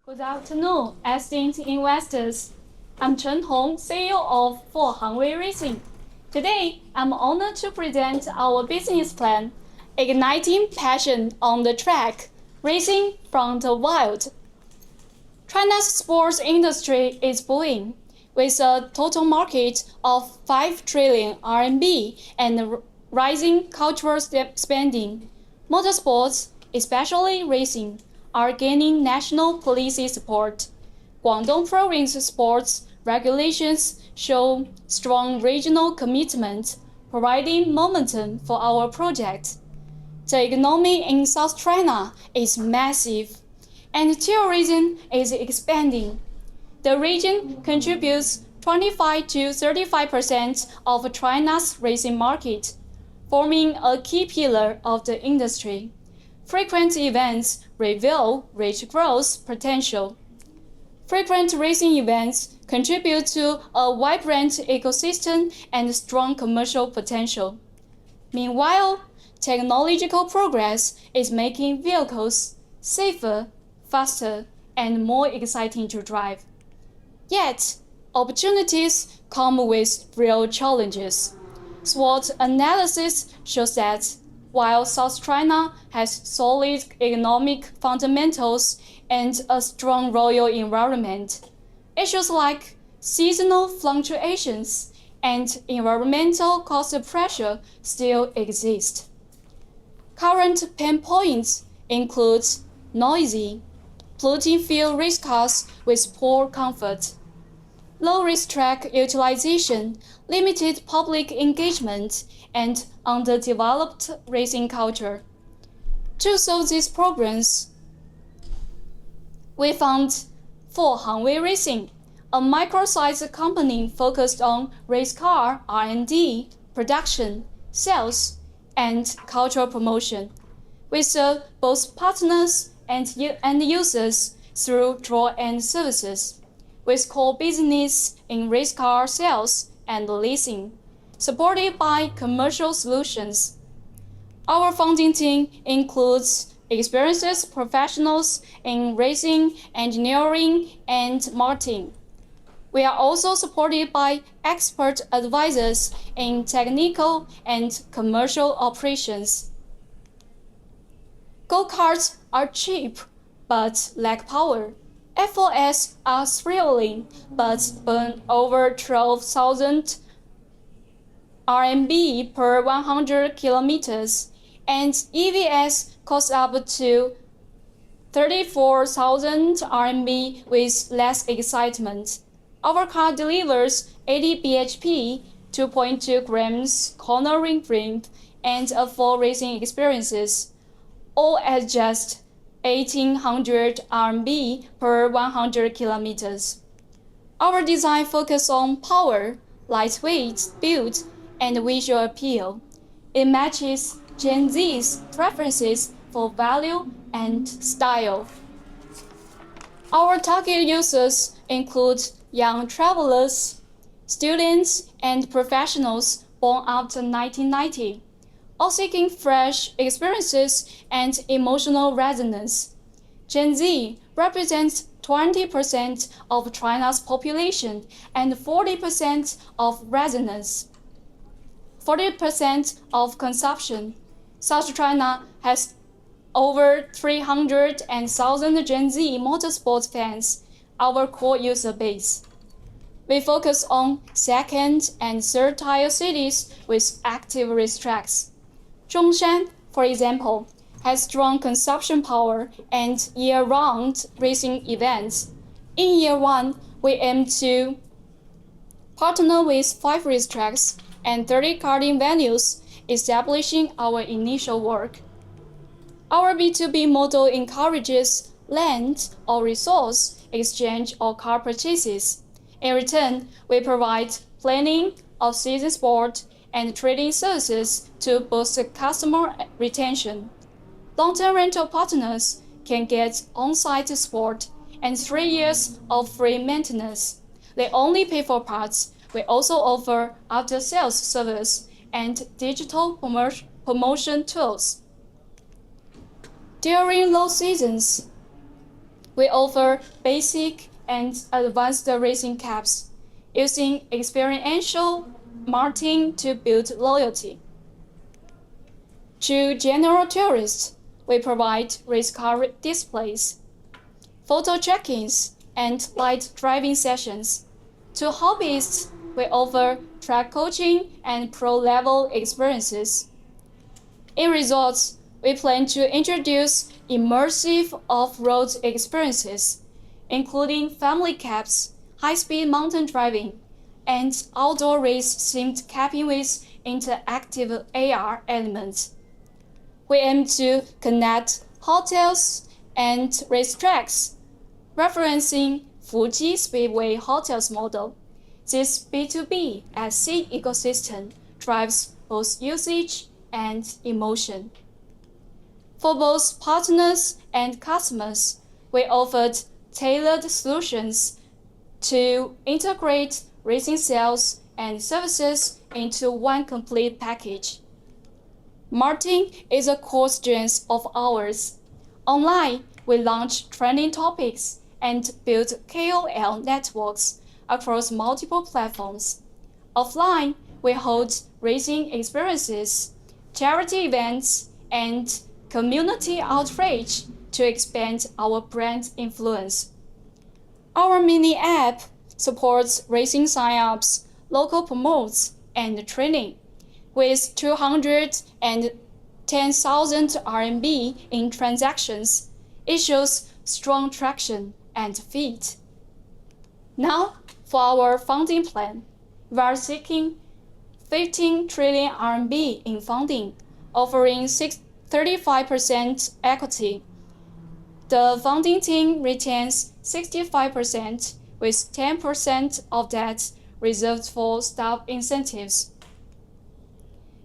Good afternoon, esteemed investors. I'm Chen Hong, CEO of Huaqi Racing. Today, I'm honored to present our business plan, Igniting Passion on the Track, Racing from the Wild. China's sports industry is booming, with a total market of 5 trillion RMB and rising cultural spending. Motorsports, especially racing, are gaining national policy support. Guangdong Province sports regulations show strong regional commitment, providing momentum for our project. The economy in South China is massive, and tourism is expanding. The region contributes 25 to 35% of China's racing market, forming a key pillar of the industry. Frequent events reveal rich growth potential. Frequent racing events contribute to a vibrant ecosystem and strong commercial potential. Meanwhile, technological progress is making vehicles safer, faster, and more exciting to drive. Yet, opportunities come with real challenges. SWOT analysis shows that while South China has solid economic fundamentals and a strong royal environment, issues like seasonal fluctuations and environmental cost pressure still exist. Current pain points include noisy, polluting-filled race cars with poor comfort, low racetrack utilization, limited public engagement, and underdeveloped racing culture. To solve these problems, we found Huaqi Racing, a micro-sized company focused on race car R&D, production, sales, and cultural promotion. We serve both partners and end users through draw-end services, with core business in race car sales and leasing, supported by commercial solutions. Our founding team includes experienced professionals in racing, engineering, and marketing. We are also supported by expert advisors in technical and commercial operations. Go-karts are cheap but lack power. FOS are thrilling but burn over 12,000 RMB per 100 kilometers, and EVS costs up to 34,000 RMB with less excitement. Our car delivers 80 bhp, 2.2 grams cornering grip, and a full racing experiences, all at just 1,800 RMB per 100 kilometers. Our design focuses on power, lightweight build, and visual appeal. It matches Gen Z's preferences for value and style. Our target users include young travelers, students, and professionals born after 1990, all seeking fresh experiences and emotional resonance. Gen Z represents 20% of China's population and 40% of resonance, 40% of consumption. South China has over 300,000 Gen Z motorsports fans, our core user base. We focus on second and third tier cities with active racetracks. Zhongshan, for example, has strong consumption power and year-round racing events. In year one, we aim to partner with 5 racetracks and 30 karting venues, establishing our initial work. Our B2B model encourages land or resource exchange or car purchases. In return, we provide planning, off-season sport, and trading services to boost customer retention. Long-term rental partners can get on-site support and 3 years of free maintenance. They only pay for parts. We also offer after-sales service and digital promotion tools. During low seasons, We offer basic and advanced racing caps, using experiential marketing to build loyalty. To general tourists, we provide race car displays, photo check-ins, and light driving sessions. To hobbyists, we offer track coaching and pro-level experiences. In resorts, we plan to introduce immersive off-road experiences, including family cabs, high-speed mountain driving, and outdoor race-themed camping with interactive AR elements. We aim to connect hotels and racetracks, referencing Fuji Speedway Hotels model. This B2B at sea ecosystem drives both usage and emotion. For both partners and customers, we offered tailored solutions to integrate racing sales and services into one complete package. Marketing is a core strength of ours. Online, we launch trending topics and build KOL networks across multiple platforms. Offline, we hold racing experiences, charity events, and community outreach to expand our brand influence. Our mini app supports racing sign-ups, local promotes, and training. With 210,000 RMB in transactions, it shows strong traction and fit. Now, for our funding plan, we are seeking 15 trillion RMB in funding, offering 35% equity. The funding team retains 65%, with 10% of that reserved for staff incentives.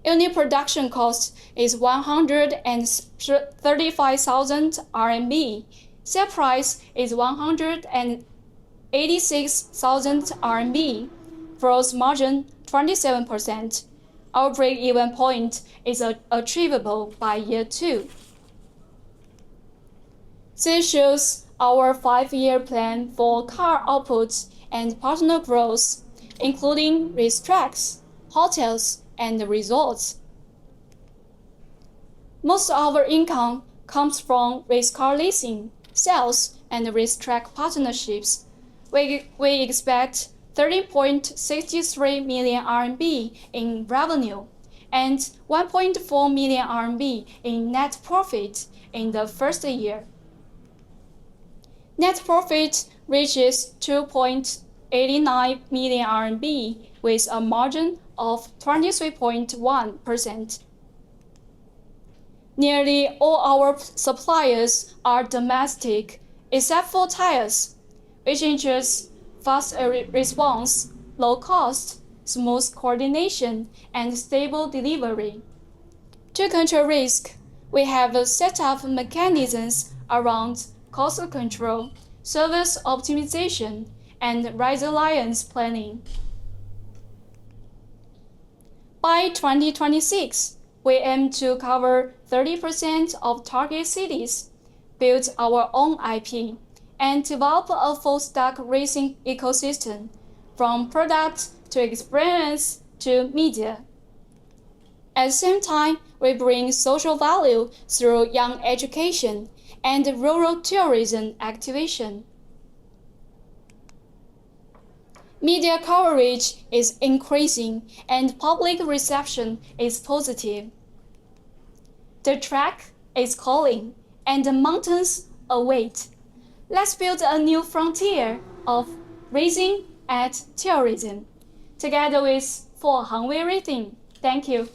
Unit production cost is 135,000 RMB. Sale price is 186,000 RMB. Gross margin 27%. Our break-even point is achievable by year 2. This shows our 5-year plan for car output and partner growth, including racetracks, hotels, and resorts. Most of our income comes from race car leasing, sales, and racetrack partnerships. We expect 30.63 million RMB in revenue and 1.4 million RMB in net profit in the first year. Net profit reaches 2.89 million RMB with a margin of 23.1%. Nearly all our suppliers are domestic, except for tires, which ensures fast response, low cost, smooth coordination, and stable delivery. To control risk, we have set up mechanisms around cost control, service optimization, and resilience planning. By 2026, we aim to cover 30% of target cities, build our own IP, and develop a full-stack racing ecosystem, from product to experience to media. At the same time, we bring social value through young education and rural tourism activation. Media coverage is increasing and public reception is positive. The track is calling and the mountains await. Let's build a new frontier of racing and tourism, together with Huaqi Racing. Thank you.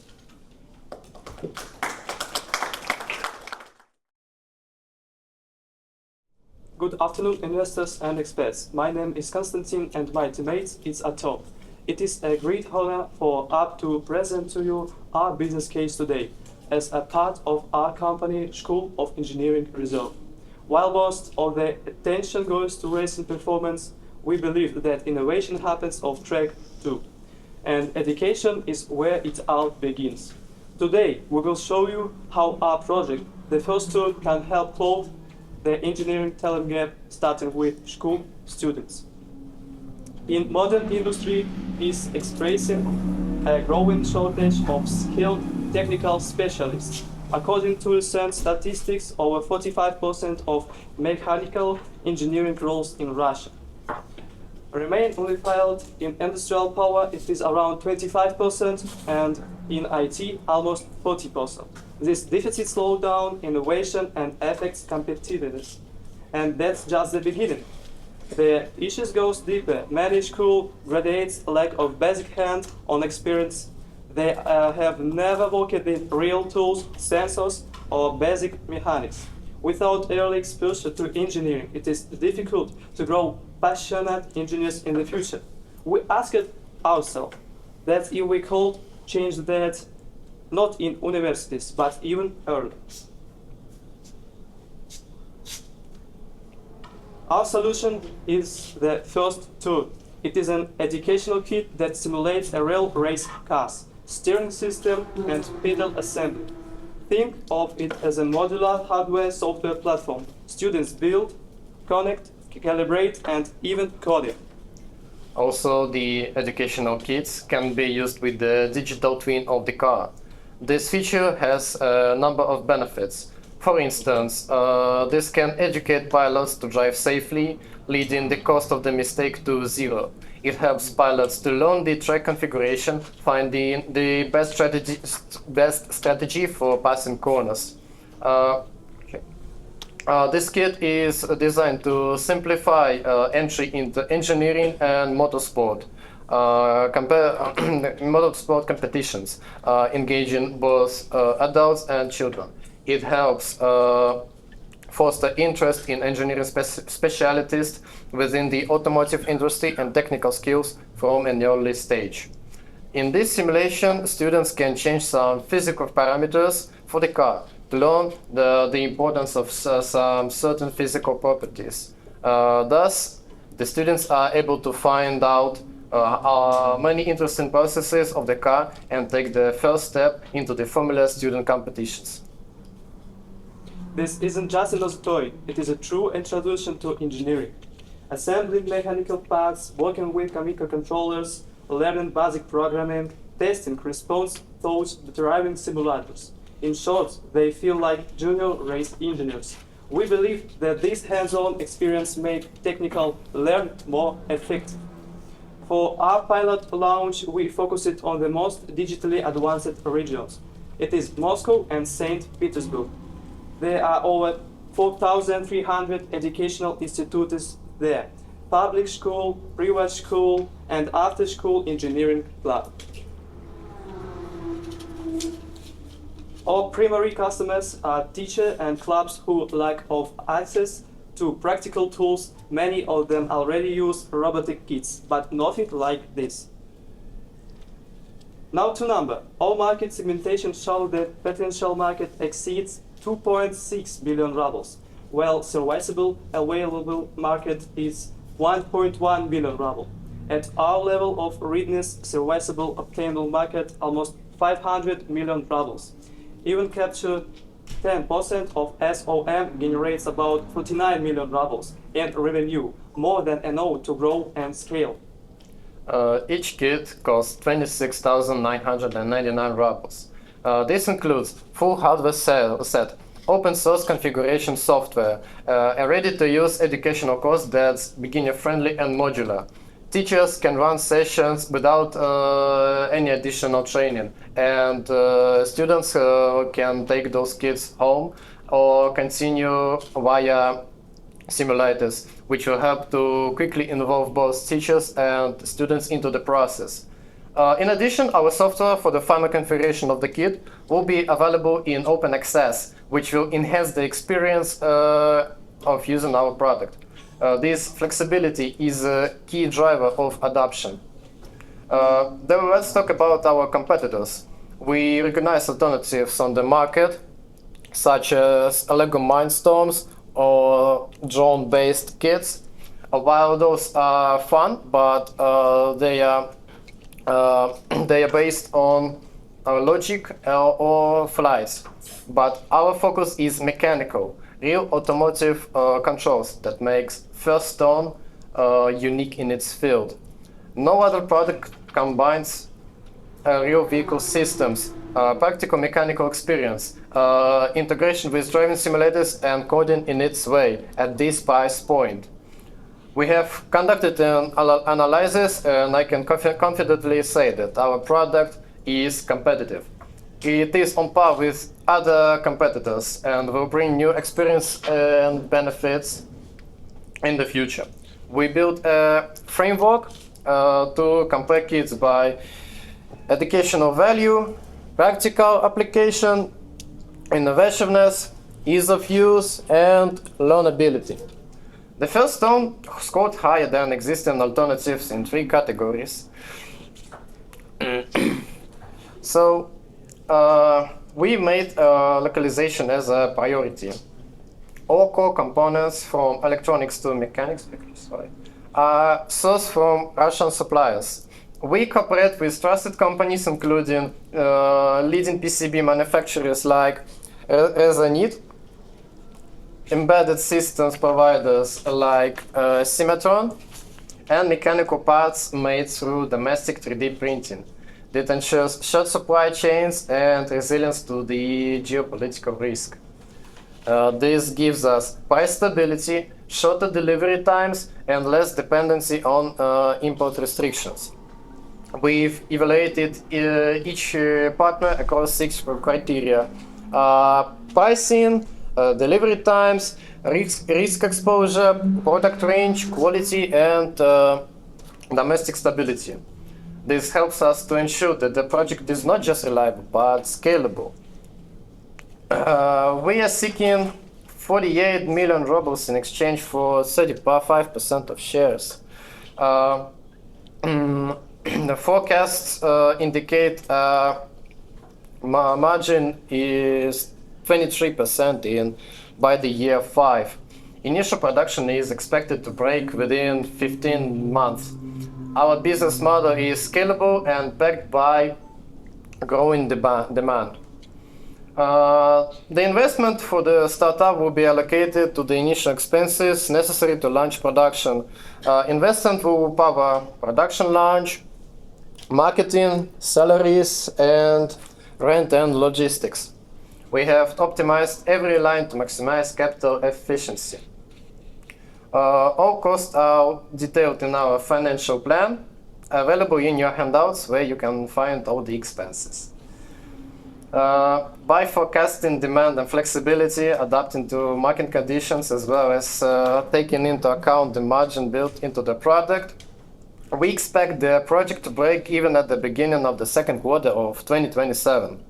Good afternoon, investors and experts. My name is Konstantin and my teammate is Atom. It is a great honor for us to present to you our business case today as a part of our company School of Engineering Reserve. While most of the attention goes to racing performance, we believe that innovation happens off track too. And education is where it all begins. Today, we will show you how our project, the first tool, can help close the engineering talent gap, starting with school students. In modern industry is expressing a growing shortage of skilled technical specialists. According to recent statistics, over 45% of mechanical engineering roles in Russia remain unfilled. In industrial power, it is around 25%, and in IT, almost 40%. This deficit slows down innovation and affects competitiveness. And that's just the beginning. The issues goes deeper. Many school graduates lack of basic hand-on experience. They have never worked in real tools, sensors, or basic mechanics. Without early exposure to engineering, it is difficult to grow passionate engineers in the future. We asked ourselves that if we could change that, not in universities, but even early. Our solution is the first tool. It is an educational kit that simulates a real race car, steering system, and pedal assembly. Think of it as a modular hardware-software platform. Students build, connect, calibrate, and even code it. Also, the educational kits can be used with the digital twin of the car. This feature has a number of benefits. For instance, this can educate pilots to drive safely, leading the cost of the mistake to zero. It helps pilots to learn the track configuration, finding the best strategy for passing corners. This kit is designed to simplify entry into engineering and motorsport. Motorsport competitions, engaging both adults and children. It helps foster interest in engineering specialties within the automotive industry and technical skills from an early stage. In this simulation, students can change some physical parameters for the car to learn the importance of some certain physical properties. Thus, the students are able to find out many interesting processes of the car and take the first step into the Formula student competitions. This isn't just another toy, it is a true introduction to engineering. Assembling mechanical parts, working with microcontrollers, learning basic programming, testing response those driving simulators. In short, they feel like junior race engineers. We believe that this hands-on experience makes technical learning more effective. For our pilot launch, we focused on the most digitally advanced regions. It is Moscow and St. Petersburg. There are over 4,300 educational institutes there, public school, private school, and after-school engineering club. Our primary customers are teachers and clubs who lack of access to practical tools. Many of them already use robotic kits, but nothing like this. Now to number. Our market segmentation shows that potential market exceeds 2.6 billion rubles, while serviceable available market is 1.1 billion ruble. At our level of readiness, serviceable obtainable market almost 500 million rubles. Even capture 10% of SOM generates about 49 million rubles in revenue, more than enough to grow and scale. Each kit costs 26,999 rubles. This includes full hardware set, open source configuration software, a ready-to-use educational course that's beginner-friendly and modular. Teachers can run sessions without any additional training, and students can take those kits home or continue via simulators, which will help to quickly involve both teachers and students into the process. In addition, our software for the final configuration of the kit will be available in open access, which will enhance the experience of using our product. This flexibility is a key driver of adoption. Then let's talk about our competitors. We recognize alternatives on the market, such as Lego Mindstorms or drone-based kits. While those are fun, but they are based on logic or flights. but our focus is mechanical, real automotive controls that makes First Stone unique in its field. No other product combines real vehicle systems, practical mechanical experience, integration with driving simulators and coding in its way at this price point. We have conducted an analysis, and I can confidently say that our product is competitive. It is on par with other competitors and will bring new experience and benefits in the future. We built a framework to compare kits by educational value, practical application, innovativeness, ease of use, and learnability. The First Stone scored higher than existing alternatives in 3 categories. So we made localization as a priority. All core components from electronics to mechanics are sourced from Russian suppliers. We cooperate with trusted companies including leading PCB manufacturers like Rezonit, embedded systems providers like Symmetron, and mechanical parts made through domestic 3D printing that ensures short supply chains and resilience to the geopolitical risk. This gives us price stability, shorter delivery times, and less dependency on import restrictions. We've evaluated each partner across 6 criteria: pricing, delivery times, risk exposure, product range, quality, and domestic stability. This helps us to ensure that the project is not just reliable, but scalable. We are seeking 48 million rubles in exchange for 35% of shares. The forecasts indicate margin is 23% by the year 5. Initial production is expected to break within 15 months. Our business model is scalable and backed by growing demand. The investment for the startup will be allocated to the initial expenses necessary to launch production. Investment will cover production launch, marketing, salaries, and rent and logistics. We have optimized every line to maximize capital efficiency. All costs are detailed in our financial plan, available in your handouts where you can find all the expenses. By forecasting demand and flexibility, adapting to market conditions, as well as taking into account the margin built into the product, we expect the project to break even at the beginning of the second quarter of 2027.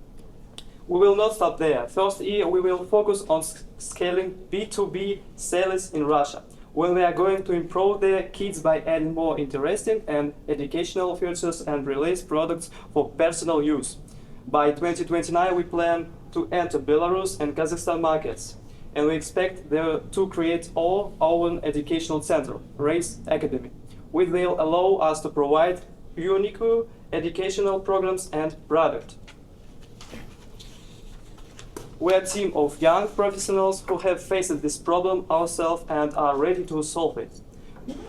We will not stop there. First year, we will focus on scaling B2B sales in Russia, when we are going to improve the kits by adding more interesting and educational features and release products for personal use. By 2029, we plan to enter Belarus and Kazakhstan markets, and we expect there to create our own educational center, Race Academy, which will allow us to provide unique educational programs and product. We are a team of young professionals who have faced this problem ourselves and are ready to solve it.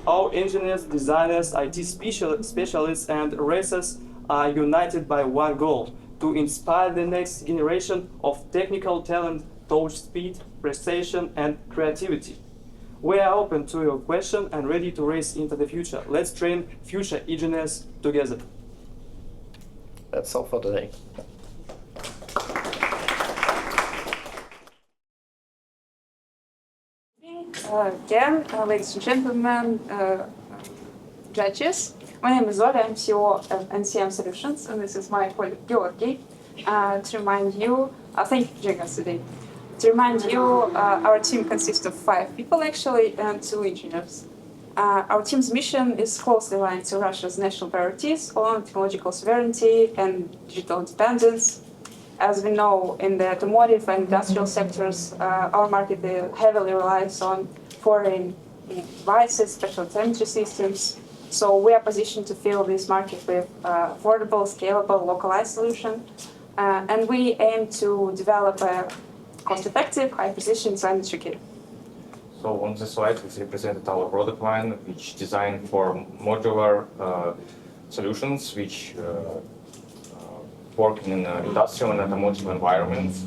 Our engineers, designers, IT specialists, and racers are united by one goal: to inspire the next generation of technical talent towards speed, precision, and creativity. We are open to your question and ready to race into the future. Let's train future engineers together. That's all for today. Again, ladies and gentlemen, judges. My name is Oля, I'm CEO of NCM Solutions, and this is my colleague Georgi. To remind you, thank you for joining us today. To remind you, our team consists of 5 people actually, and 2 engineers. Our team's mission is closely aligned to Russia's national priorities on technological sovereignty and digital independence. As we know, in the automotive and industrial sectors, our market heavily relies on foreign devices, special telemetry systems. So we are positioned to fill this market with affordable, scalable, localized solution. and we aim to develop a cost-effective, high-precision telemetry kit. So on this slide, we represented our product line, which designed for modular solutions, which work in industrial and automotive environments.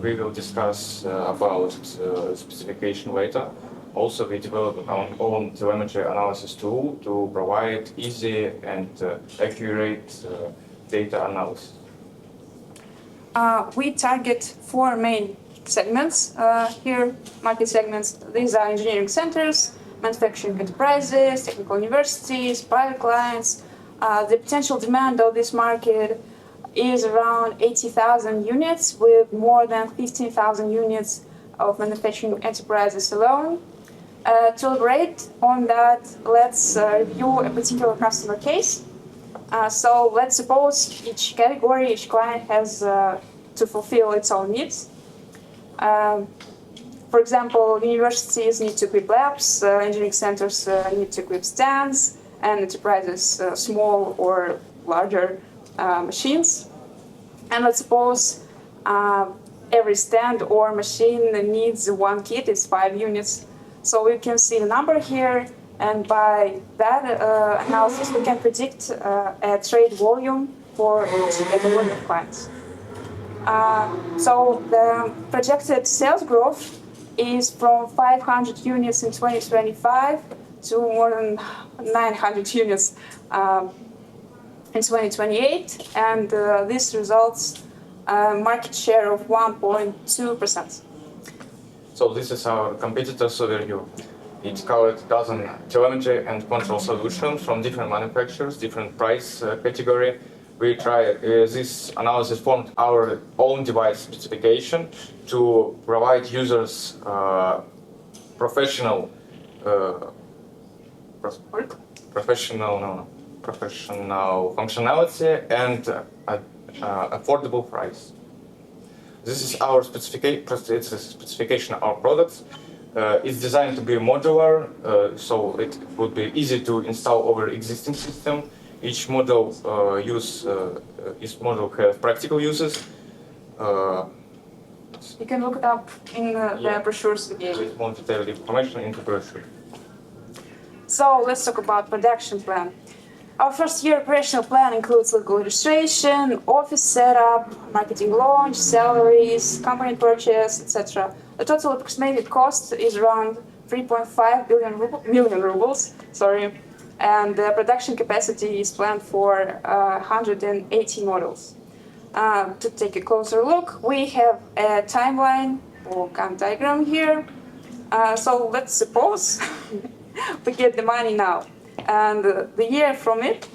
We will discuss about specification later. Also, we developed our own telemetry analysis tool to provide easy and accurate data analysis. We target 4 main segments here, market segments. These are engineering centers, manufacturing enterprises, technical universities, private clients. The potential demand of this market is around 80,000 units, with more than 15,000 units of manufacturing enterprises alone. To elaborate on that, let's review a particular customer case. So let's suppose each category, each client has to fulfill its own needs. For example, universities need to equip labs, engineering centers need to equip stands, and enterprises small or larger machines. And let's suppose every stand or machine needs 1 kit, it's 5 units. So we can see the number here, and by that analysis we can predict a trade volume for each category of clients. So the projected sales growth is from 500 units in 2025 to more than 900 units in 2028, and this results market share of 1.2%. So this is our competitors overview. It covered a dozen telemetry and control solutions from different manufacturers, different price category. We tried this analysis formed our own device specification to provide users professional functionality and affordable price. This is our specification of our products. It's designed to be modular, so it would be easy to install over existing system. Each model has practical uses. You can look it up in the brochures we gave. With more detailed information in the brochure. So let's talk about production plan. Our first year operational plan includes legal registration, office setup, marketing launch, salaries, company purchase, etc. The total approximated cost is around 3.5 million rubles. And the production capacity is planned for 180 models. To take a closer look, we have a timeline or Gantt diagram here. So let's suppose we get the money now, and the year from it,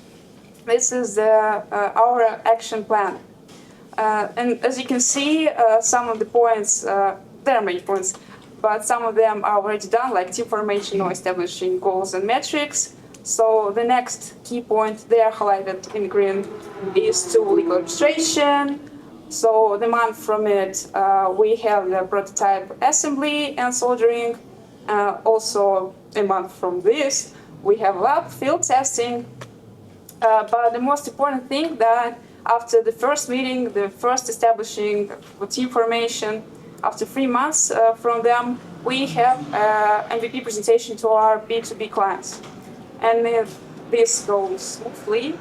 this is our action plan. And as you can see, some of the points, there are many points, but some of them are already done, like team formation or establishing goals and metrics. So the next key point there highlighted in green is to legal registration. So the month from it, we have the prototype assembly and soldering. Also a month from this, we have lab field testing. But the most important thing that after the first meeting, the first establishing team formation, after 3 months from them, we have MVP presentation to our B2B clients. And if this goes smoothly,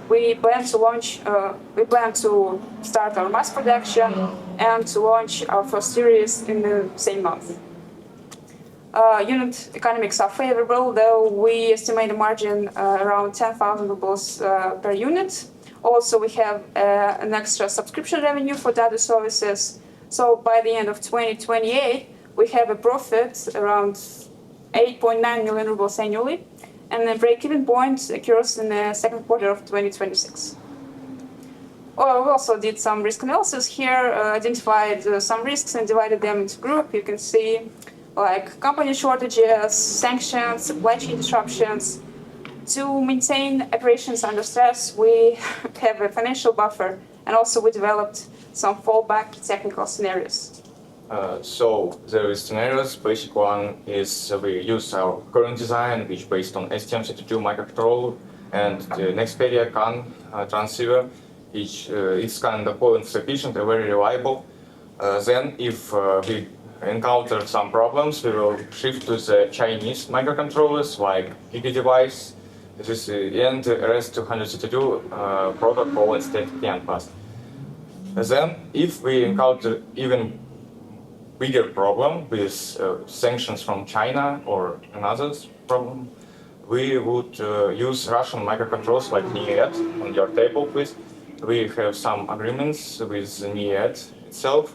we plan to start our mass production and to launch our first series in the same month. Unit economics are favorable, though we estimate a margin around 10,000 rubles per unit. Also, we have an extra subscription revenue for data services. So by the end of 2028, we have a profit around 8.9 million rubles annually, and the break-even point occurs in the second quarter of 2026. We also did some risk analysis here, identified some risks and divided them into groups. You can see like company shortages, sanctions, supply chain disruptions. To maintain operations under stress, we have a financial buffer, and also we developed some fallback technical scenarios. So there is scenarios. Basic one is we use our current design, which based on STM32 microcontroller and the Nexperia CAN transceiver. it's kind of points efficient and very reliable. Then if we encounter some problems, we will shift to the Chinese microcontrollers like Huaqi device, this and RS-232 protocol instead CAN bus. Then, if we encounter even bigger problem with sanctions from China or another problem, we would use Russian microcontrollers like NIET on your table, please. We have some agreements with NIET itself,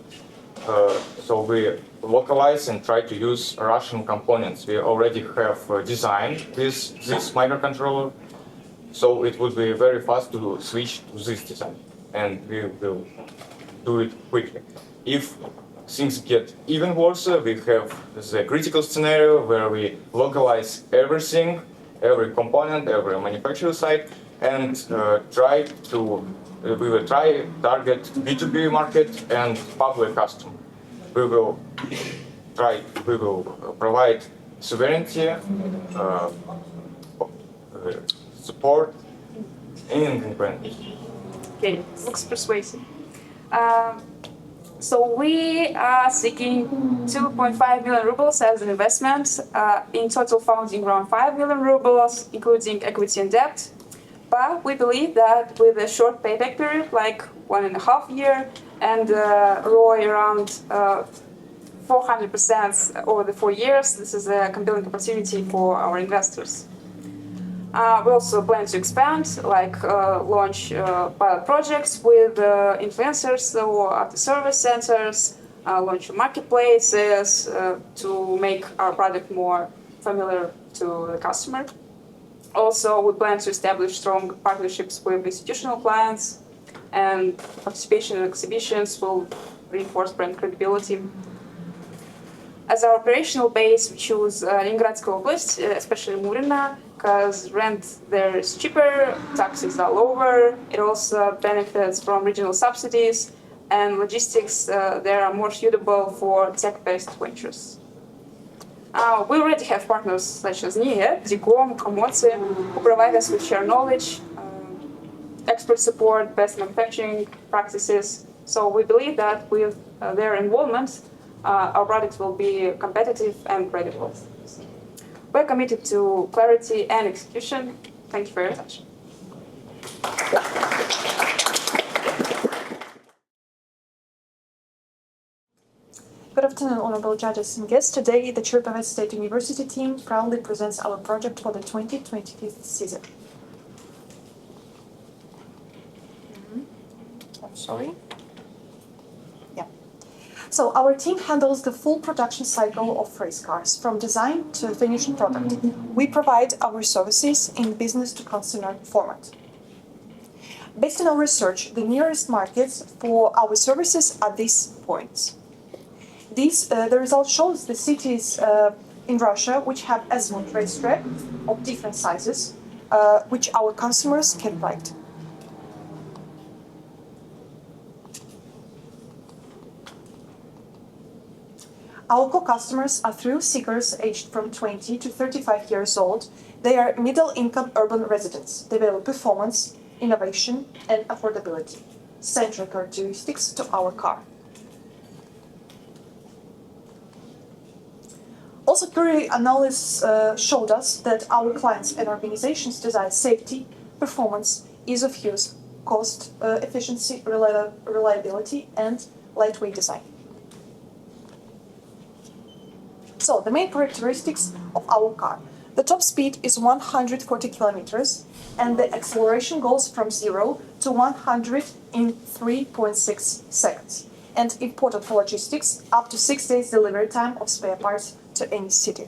so we localize and try to use Russian components. We already have designed this microcontroller, so it would be very fast to switch to this design, and we will do it quickly. If things get even worse, we have the critical scenario where we localize everything, every component, every manufacturer site, and we will try target B2B market and public customer. We will provide sovereignty, support, and independence. Okay, looks persuasive. So we are seeking 2.5 million rubles as an investment, in total funding around 5 million rubles, including equity and debt. But we believe that with a short payback period, like 1.5 years, and ROI around 400% over the 4 years, this is a compelling opportunity for our investors. We also plan to expand, like launch pilot projects with influencers or after-service centers, launch marketplaces to make our product more familiar to the customer. Also, we plan to establish strong partnerships with institutional clients, and participation in exhibitions will reinforce brand credibility. As our operational base, we choose Leningradsky Oblast, especially Murina, because rent there is cheaper, taxes are lower, it also benefits from regional subsidies, and logistics there are more suitable for tech-based ventures. We already have partners such as NIET, Dicom, Komotsi, who provide us with shared knowledge, expert support, best manufacturing practices. So we believe that with their involvement, our products will be competitive and credible. We're committed to clarity and execution. Thank you for your attention. Good afternoon, honorable judges and guests. Today, the Chernihiv State University team proudly presents our project for the 2025 season. I'm sorry. Yeah. So our team handles the full production cycle of race cars, from design to finished product. We provide our services in business-to-consumer format. Based on our research, the nearest markets for our services are these points. The result shows the cities in Russia which have azimuth racetrack of different sizes, which our consumers can ride. Our co-customers are thrill seekers aged from 20 to 35 years old. They are middle-income urban residents. They value performance, innovation, and affordability, central characteristics to our car. Also, query analysis showed us that our clients and organizations desire safety, performance, ease of use, cost efficiency, reliability, and lightweight design. So, the main characteristics of our car. The top speed is 140 kilometers, and the acceleration goes from 0 to 100 in 3.6 seconds. And important for logistics, up to 6 days delivery time of spare parts to any city.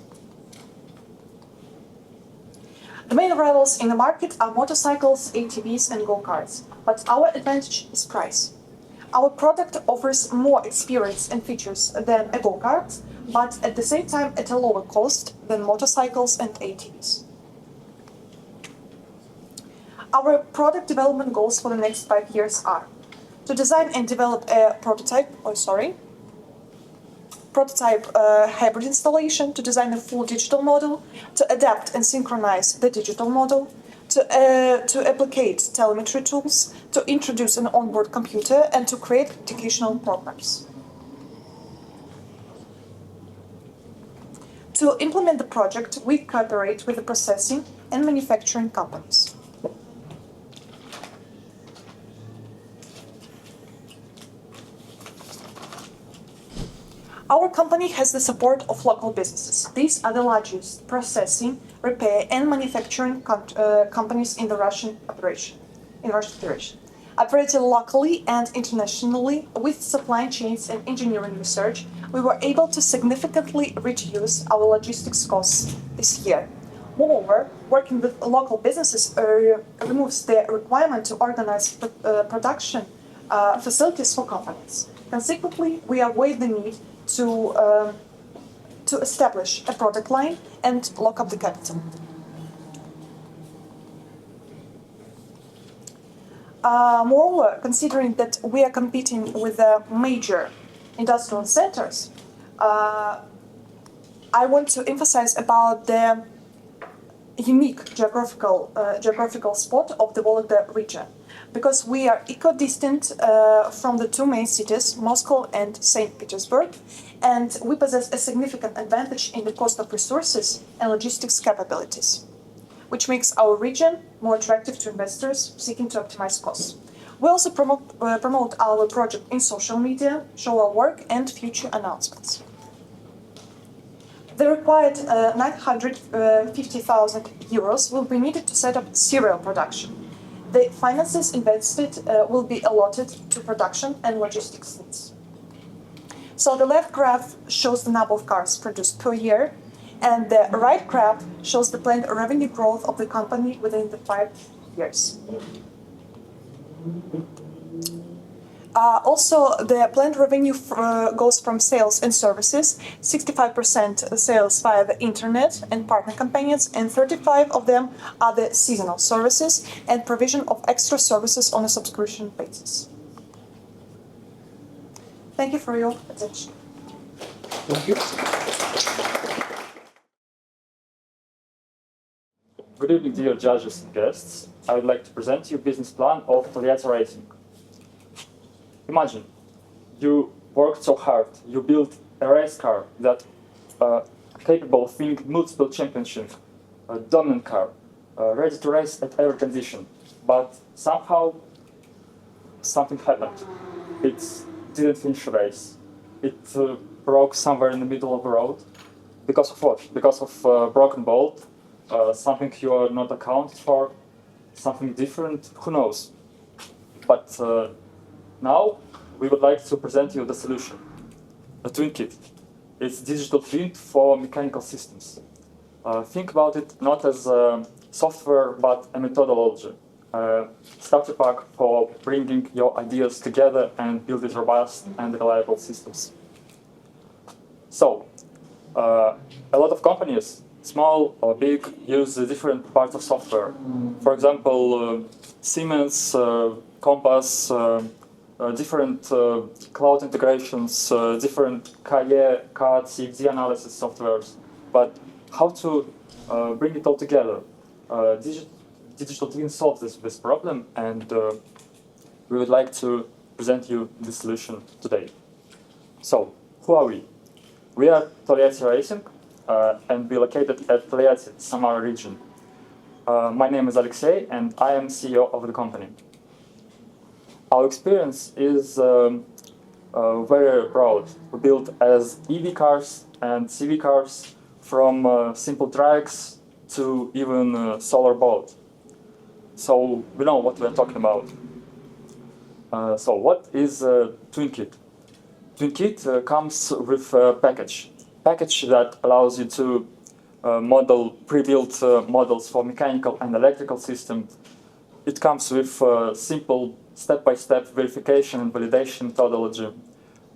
The main rivals in the market are motorcycles, ATVs, and go-karts, but our advantage is price. Our product offers more experience and features than a go-kart, but at the same time at a lower cost than motorcycles and ATVs. Our product development goals for the next 5 years are to design and develop a prototype hybrid installation, to design a full digital model, to adapt and synchronize the digital model, to applicate telemetry tools, to introduce an onboard computer, and to create educational programs. To implement the project, we cooperate with the processing and manufacturing companies. Our company has the support of local businesses. These are the largest processing, repair, and manufacturing companies in the Russian Federation. Operating locally and internationally with supply chains and engineering research, we were able to significantly reduce our logistics costs this year. Moreover, working with local businesses removes the requirement to organize production facilities for companies. Consequently, we avoid the need to establish a product line and lock up the capital. Moreover, considering that we are competing with the major industrial centers, I want to emphasize about the unique geographical spot of the Volga region, because we are equidistant from the two main cities, Moscow and St. Petersburg, and we possess a significant advantage in the cost of resources and logistics capabilities, which makes our region more attractive to investors seeking to optimize costs. We also promote our project in social media, show our work and future announcements. The required 950,000 euros will be needed to set up serial production. The finances invested will be allotted to production and logistics needs. So the left graph shows the number of cars produced per year, and the right graph shows the planned revenue growth of the company within the 5 years. Also, the planned revenue goes from sales and services, 65% sales via the internet and partner companies, and 35% of them are the seasonal services and provision of extra services on a subscription basis. Thank you for your attention. Thank you. Good evening, dear judges and guests. I would like to present you business plan of Togliatti Racing. Imagine, you worked so hard, you built a race car that capable of winning multiple championships, a dominant car, ready to race at every condition. But somehow, something happened. It didn't finish the race. It broke somewhere in the middle of the road. Because of what? Because of broken bolt, something you are not accounted for, something different, who knows? But now, we would like to present you the solution, a twin kit. It's digital twin for mechanical systems. Think about it not as software, but a methodology, a starter pack for bringing your ideas together and building robust and reliable systems. So, a lot of companies, small or big, use different parts of software. For example, Siemens, Compass, different cloud integrations, different KIE, CAD, CFD analysis softwares. But how to bring it all together? Digital twin solves this problem, and we would like to present you the solution today. So, who are we? We are Togliatti Racing, and we are located at Togliatti, Samara region. My name is Alexey, and I am CEO of the company. Our experience is very broad. We built as EV cars and CV cars, from simple tracks to even solar boat. So we know what we're talking about. So what is Twin Kit? Twin Kit comes with a package that allows you to model pre-built models for mechanical and electrical systems. It comes with simple step-by-step verification and validation methodology.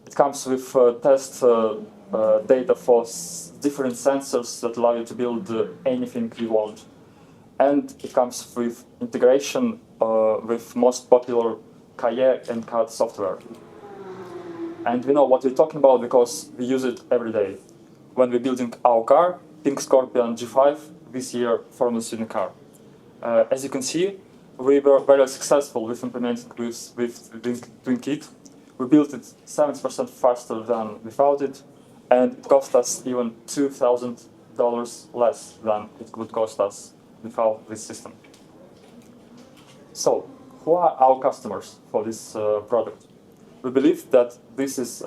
It comes with test data for different sensors that allow you to build anything you want. And it comes with integration with most popular KIE and CAD software. And we know what we're talking about because we use it every day. When we're building our car, Pink Scorpion G5, this year Formula MADI car. As you can see, we were very successful with implementing with TwinKit. We built it 70% faster than without it, and it cost us even $2,000 less than it would cost us without this system. So, who are our customers for this product? We believe that this is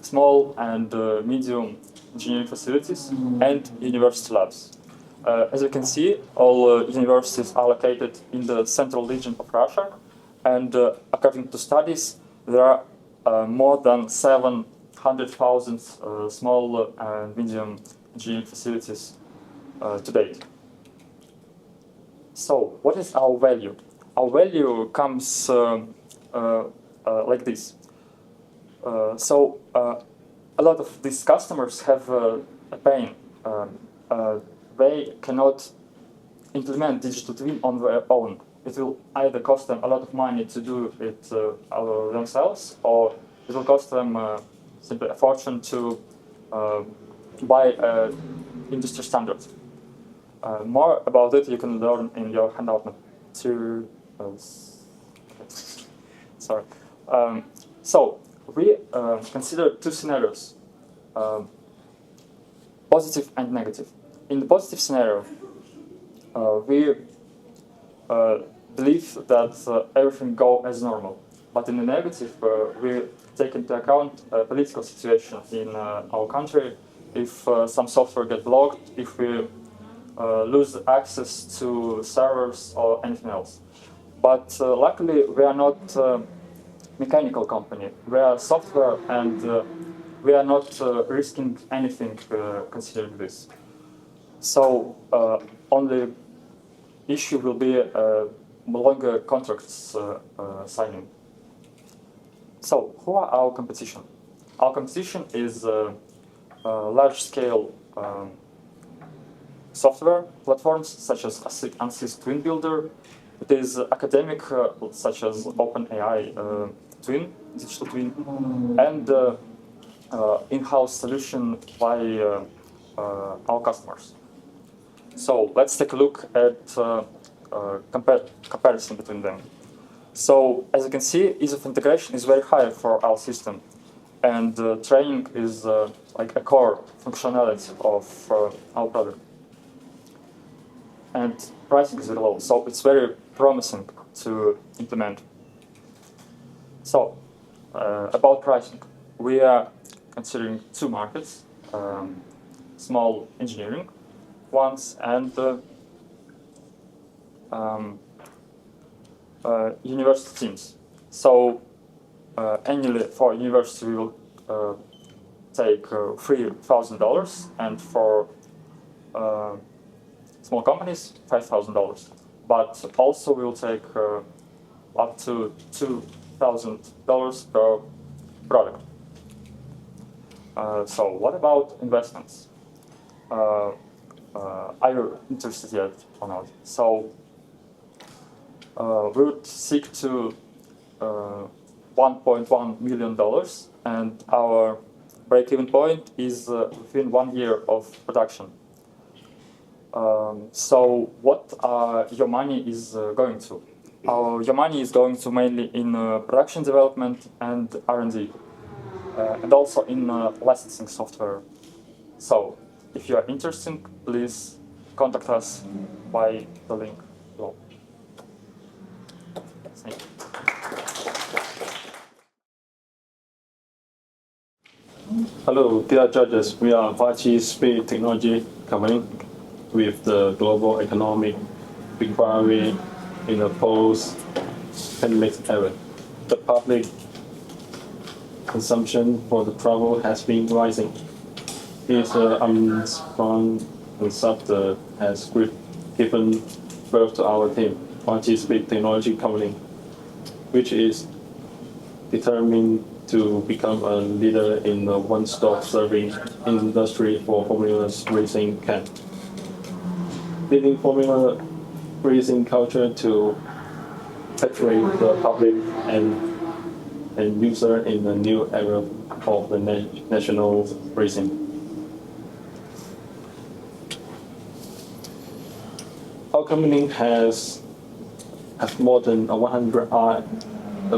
small and medium engineering facilities and university labs. As you can see, all universities are located in the central region of Russia, and according to studies, there are more than 700,000 small and medium engineering facilities to date. So, what is our value? Our value comes like this. A lot of these customers have a pain. They cannot implement digital twin on their own. It will either cost them a lot of money to do it themselves, or it will cost them simply a fortune to buy industry standard. More about it you can learn in your handout materials. Sorry. So we consider two scenarios, positive and negative. In the positive scenario, we believe that everything goes as normal. But in the negative, we take into account a political situation in our country. If some software gets blocked, if we lose access to servers or anything else. But luckily, we are not a mechanical company. We are software, and we are not risking anything considering this. So only issue will be longer contracts signing. So who are our competition? Our competition is large-scale software platforms such as ANSYS Twin Builder. It is academic such as OpenAI Twin, Digital Twin, and in-house solution by our customers. So let's take a look at comparison between them. So as you can see, ease of integration is very high for our system, and training is like a core functionality of our product. And pricing is very low, so it's very promising to implement. So about pricing, we are considering two markets, small engineering ones and university teams. So annually for university we will take $3,000, and for small companies $5,000. But also we will take up to $2,000 per product. So what about investments? Are you interested yet or not? So we would seek to $1.1 million, and our break-even point is within 1 year of production. So what your money is going to? Your money is going to mainly in production development and R&D, and also in licensing software. So if you are interested, please contact us by the link below. Thank you. Hello, dear judges. We are Huaqi Space Technology Company with the global economic recovery in the post-pandemic era. The public consumption for the travel has been rising. This unstrung concept has given birth to our team, Huaqi Space Technology Company, which is determined to become a leader in the one-stop serving industry for Formula Racing camp. Leading Formula Racing culture to penetrate the public and user in the new era of the national racing. Our company has have more than 100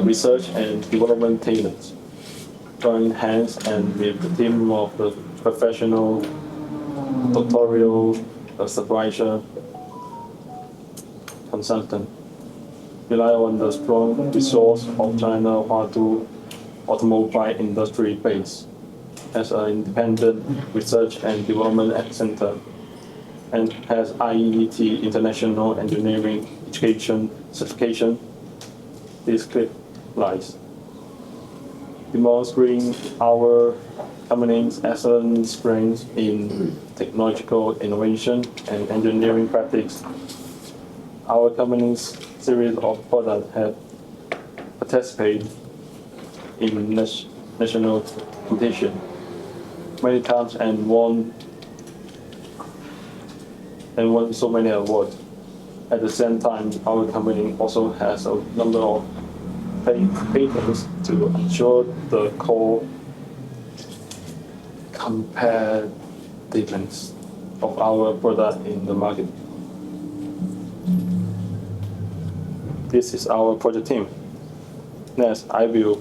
research and development talents. Join hands and with the team of the professional tutorial supervisor consultant. Rely on the strong resource of China Huaqi automobile industry base as an independent research and development center and has IEET International Engineering Education certification. This clip lies demonstrating our company's excellent strengths in technological innovation and engineering practice. Our company's series of products have participated in national competition many times and won so many awards. At the same time, our company also has a number of patents to ensure the core competitiveness of our product in the market. This is our project team. Next, I will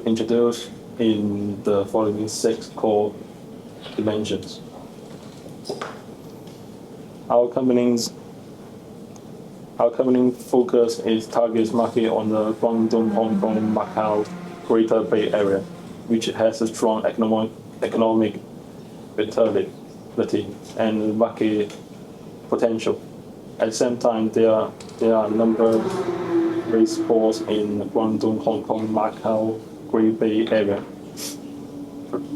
introduce in the following 6 core dimensions. Our company focus is targets market on the Guangdong, Hong Kong, Macau, Greater Bay Area, which has a strong economic vitality and market potential. At the same time, there are a number of race courses in Guangdong, Hong Kong, Macau, Greater Bay Area,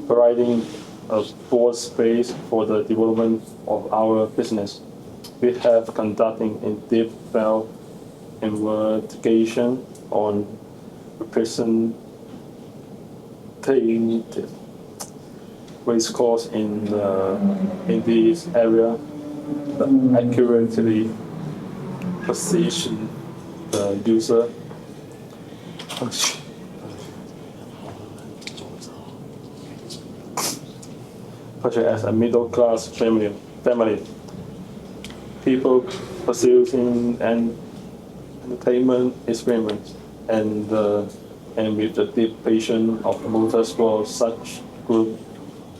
providing a broad space for the development of our business. We have conducting in-depth field investigation on representative race course in this area that accurately position the user purchase as a middle-class family. People pursuing an entertainment experience and with the deep passion of motorsport, such group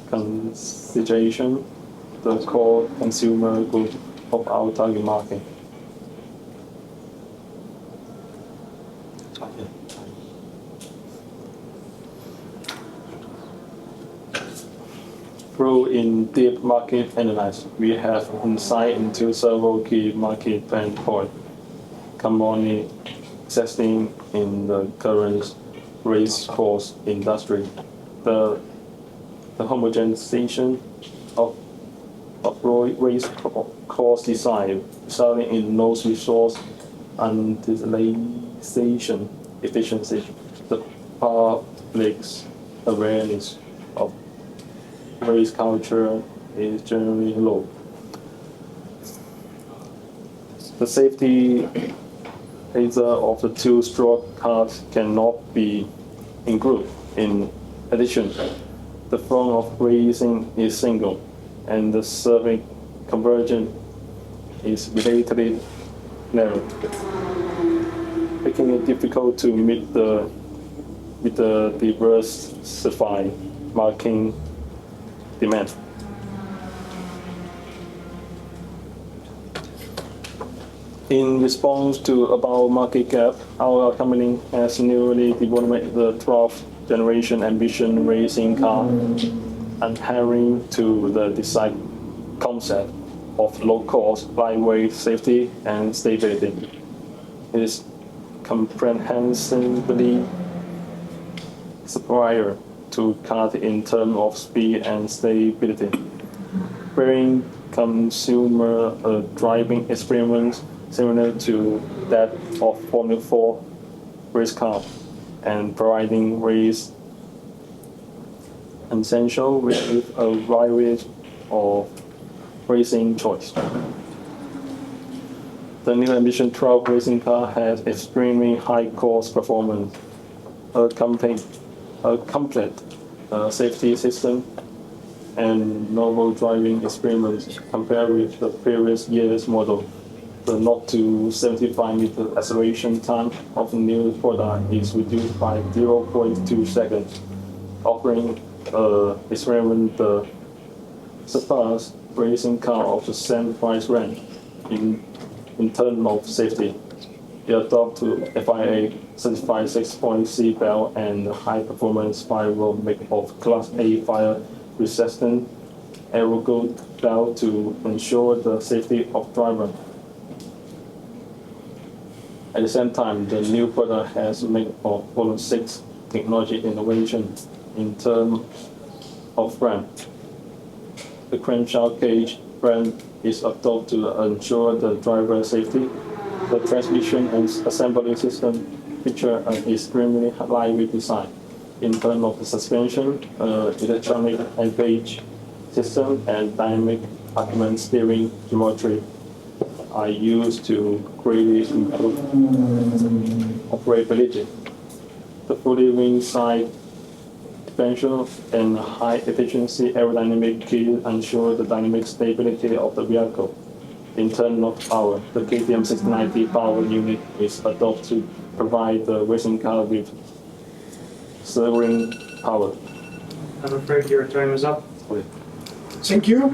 consideration the core consumer group of our target market. Through in-depth market analysis, we have insight into several key market pain points commonly existing in the current race course industry. The homogenization of race course design, resulting in low resource utilization efficiency. The public's awareness of race culture is generally low. The safety either of the two-stroke cars cannot be included. In addition, the front of racing is single, and the serving conversion is relatively narrow, making it difficult to meet the diversified marketing demand. In response to about market gap, our company has newly developed the 12th generation ambition racing car, adhering to the design concept of low cost, lightweight, safety, and stability. It is comprehensively superior to cars in terms of speed and stability, bringing consumer a driving experience similar to that of Formula 4 race car, and providing race essential with a variety of racing choice. The new Ambition 12 racing car has extremely high cost performance, a complete safety system, and novel driving experience compared with the previous year's model. the 0 to 75 meter acceleration time of the new product is reduced by 0.2 seconds, offering experiment the surpass racing car of the same price range in terms of safety. It adopts to FIA certified 6-point seatbelt and high performance firewall make of Class A fire resistant aero belt to ensure the safety of driver. At the same time, the new product has made of all 6 technology innovation in terms of brand. The crankshaft cage brand is adopted to ensure the driver safety. The transmission and assembly system feature an extremely lightweight design. In terms of the suspension, electronic empage system and dynamic argument steering geometry are used to greatly improve operability. The fully wing side expansion and high efficiency aerodynamic key ensure the dynamic stability of the vehicle. In terms of power, the KTM 690 power unit is adopted to provide the racing car with steering power. I'm afraid your time is up. Okay. Thank you.